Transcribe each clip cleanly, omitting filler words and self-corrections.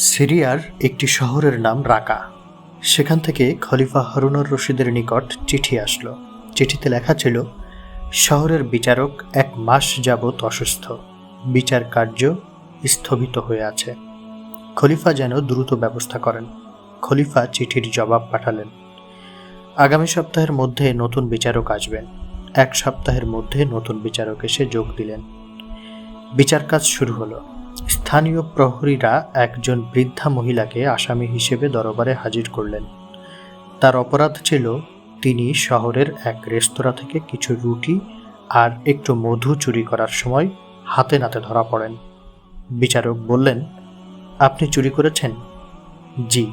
সিরিয়ার একটি শহরের নাম রাকা। সেখান থেকে খলিফা হারুনুর রশিদের নিকট চিঠি আসলো। চিঠিতে লেখা ছিল, শহরের বিচারক 1 মাস যাবৎ অসুস্থ, বিচার কার্য স্থগিত হয়ে আছে। খলিফা যেন দ্রুত ব্যবস্থা করেন। খলিফা চিঠির জবাব পাঠালেন, আগামী সপ্তাহের মধ্যে নতুন বিচারক আসবেন। 1 সপ্তাহের মধ্যে নতুন বিচারক এসে যোগ দিলেন। বিচার কাজ শুরু হলো। স্থানীয় প্রহরীরা একজন বৃদ্ধা মহিলাকে আসামি হিসেবে দরবারে হাজির করলেন। তার অপরাধ ছিল, তিনি শহরের এক রেস্তোরাঁ থেকে কিছু রুটি আর একটু মধু চুরি করার সময় হাতে নাতে ধরা পড়েন। বিচারক বললেন, আপনি চুরি করেছেন? জি।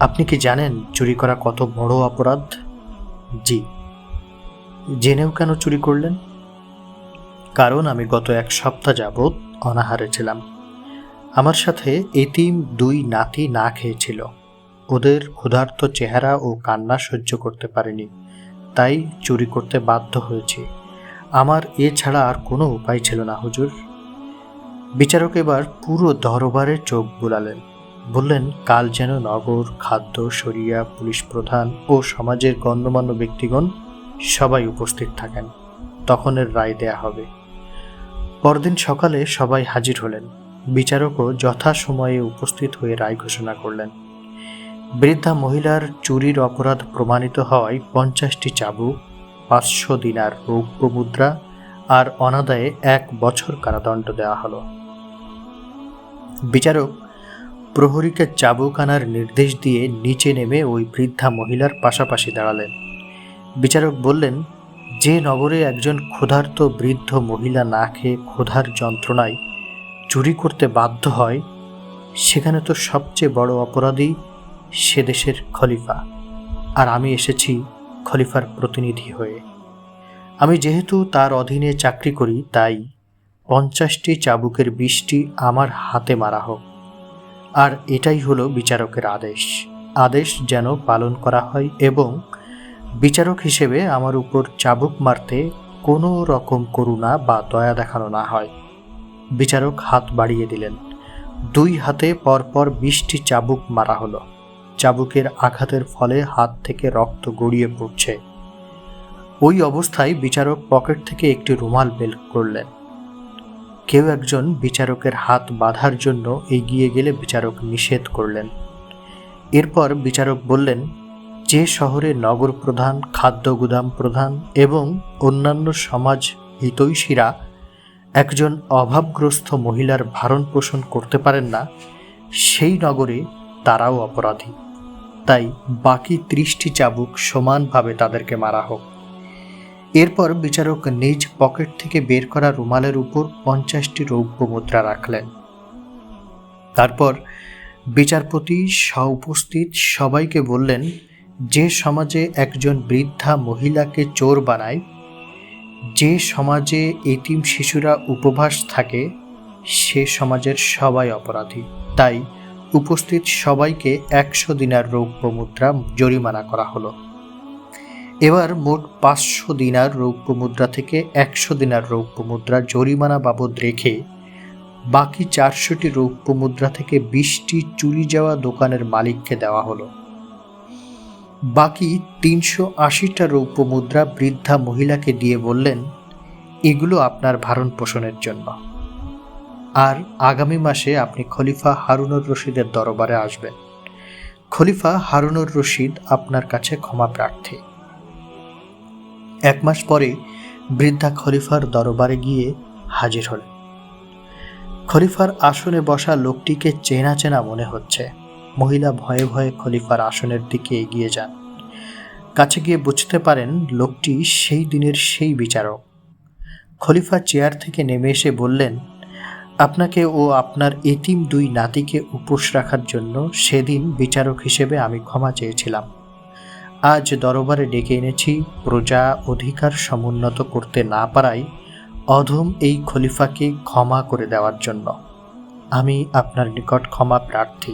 আপনি কি জানেন চুরি করা কত বড় অপরাধ? জি। জেনেও কেন চুরি করলেন? কারণ আমি গত 1 সপ্তাহ যাবৎ অনাহারে ছিলাম। আমার সাথে এতিম 2 নাতি না খেয়েছিল। ওদের ক্ষুধার্ত চেহারা ও কান্না সহ্য করতে পারিনি, তাই চুরি করতে বাধ্য হয়েছি। আমার এছাড়া আর কোনো উপায় ছিল না হুজুর। বিচারক এবার পুরো দরবারে চোখ বুলালেন। বললেন, কাল যেন নগর, খাদ্য, শরিয়া, পুলিশ প্রধান ও সমাজের গণ্যমান্য ব্যক্তিগণ সবাই উপস্থিত থাকেন, তখন এর রায় দেয়া হবে। পরদিন সকালে সবাই হাজির হলেন। বিচারকও যথাসময়ে উপস্থিত হয়ে রায় ঘোষণা করলেন। বৃদ্ধা মহিলার চুরির অপরাধ প্রমাণিত হওয়ায় 50টি চাবুক, 500 দিনার রৌপ্য মুদ্রা আর অনাদায়ে 1 বছর কারাদণ্ড দেওয়া হলো। বিচারক প্রহরীকে চাবুক আনার নির্দেশ দিয়ে নিচে নেমে ওই বৃদ্ধা মহিলার পাশাপাশি দাঁড়ালেন। বিচারক বললেন, যে নগরে একজন ক্ষুধার্ত বৃদ্ধ মহিলা না খেয়ে ক্ষুধার যন্ত্রণায় চুরি করতে বাধ্য হয়, সেখানে তো সবচেয়ে বড় অপরাধী সে দেশের খলিফা, আর আমি এসেছি খলিফার প্রতিনিধি হয়ে। আমি যেহেতু তার অধীনে চাকরি করি, তাই 50টি চাবুকের 20টি আমার হাতে মারা হোক। আর এটাই হলো বিচারকের আদেশ। আদেশ যেন পালন করা হয় এবং বিচারক হিসেবে আমার উপর চাবুক মারতে কোনো রকম করুণা বা দয়া দেখানো না হয়। বিচারক হাত বাড়িয়ে দিলেন। 2 হাতে পরপর 20টি চাবুক মারা হলো। চাবুকের আঘাতের ফলে হাত থেকে রক্ত গড়িয়ে পড়ছে। ওই অবস্থায় বিচারক পকেট থেকে একটি রুমাল বের করলেন। কেউ একজন বিচারকের হাত বাঁধার জন্য এগিয়ে গেলে বিচারক নিষেধ করলেন। এরপর বিচারক বললেন, যে শহরে নগর প্রধান, খাদ্য গুদাম প্রধান এবং অন্যান্য সমাজ হিতৈষীরা একজন অভাবগ্রস্ত মহিলার ভরণ পোষণ করতে পারেন না, সেই নগরে তারাও অপরাধী। তাই বাকি 30টি চাবুক সমানভাবে তাদেরকে মারা হোক। এরপর বিচারক নিজ পকেট থেকে বের করা রুমালের উপর 50টি রৌপ্য মুদ্রা রাখলেন। তারপর বিচারপতি উপস্থিত সবাইকে বললেন, যে সমাজে একজন বৃদ্ধা মহিলাকে চোর বানায়, যে সমাজে এতিম শিশুরা উপবাস থাকে, সে সমাজের সবাই অপরাধী। তাই উপস্থিত সবাইকে 100 দিনার রৌপ্য মুদ্রা জরিমানা করা হলো। এবার মোট 500 দিনার রৌপ্য মুদ্রা থেকে 100 দিনার রৌপ্য মুদ্রা জরিমানা বাবদ রেখে বাকি 400টি রৌপ্য মুদ্রা থেকে 20টি চুরি যাওয়া দোকানের মালিককে দেওয়া হলো। বাকি 380টা রৌপ্য মুদ্রা বৃদ্ধা মহিলাকে দিয়ে বললেন, এগুলো আপনার ভরণ পোষণের জন্য। আর আগামী মাসে আপনি খলিফা হারুনুর রশিদের দরবারে আসবেন। খলিফা হারুনুর রশিদ আপনার কাছে ক্ষমা প্রার্থী। 1 মাস পরে বৃদ্ধা খলিফার দরবারে গিয়ে হাজির হলেন। খলিফার আসনে বসা লোকটিকে চেনা চেনা মনে হচ্ছে। মহিলা ভয়ে ভয়ে খলিফার আসনের দিকে এগিয়ে যান। কাছে গিয়ে বুঝতে পারেন লোকটি সেই দিনের সেই বিচারক। খলিফা চেয়ার থেকে নেমে এসে বললেন, আপনাকে ও আপনার এতিম 2 নাতিকে উপোস রাখার জন্য সেদিন বিচারক হিসেবে আমি ক্ষমা চেয়েছিলাম। আজ দরবারে ডেকে এনেছি প্রজা অধিকার সমুন্নত করতে না পারায় অধম এই খলিফাকে ক্ষমা করে দেওয়ার জন্য। আমি আপনার নিকট ক্ষমা প্রার্থী।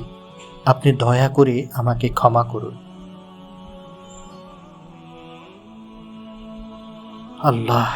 আপনি দয়া করে আমাকে ক্ষমা করুন। আল্লাহ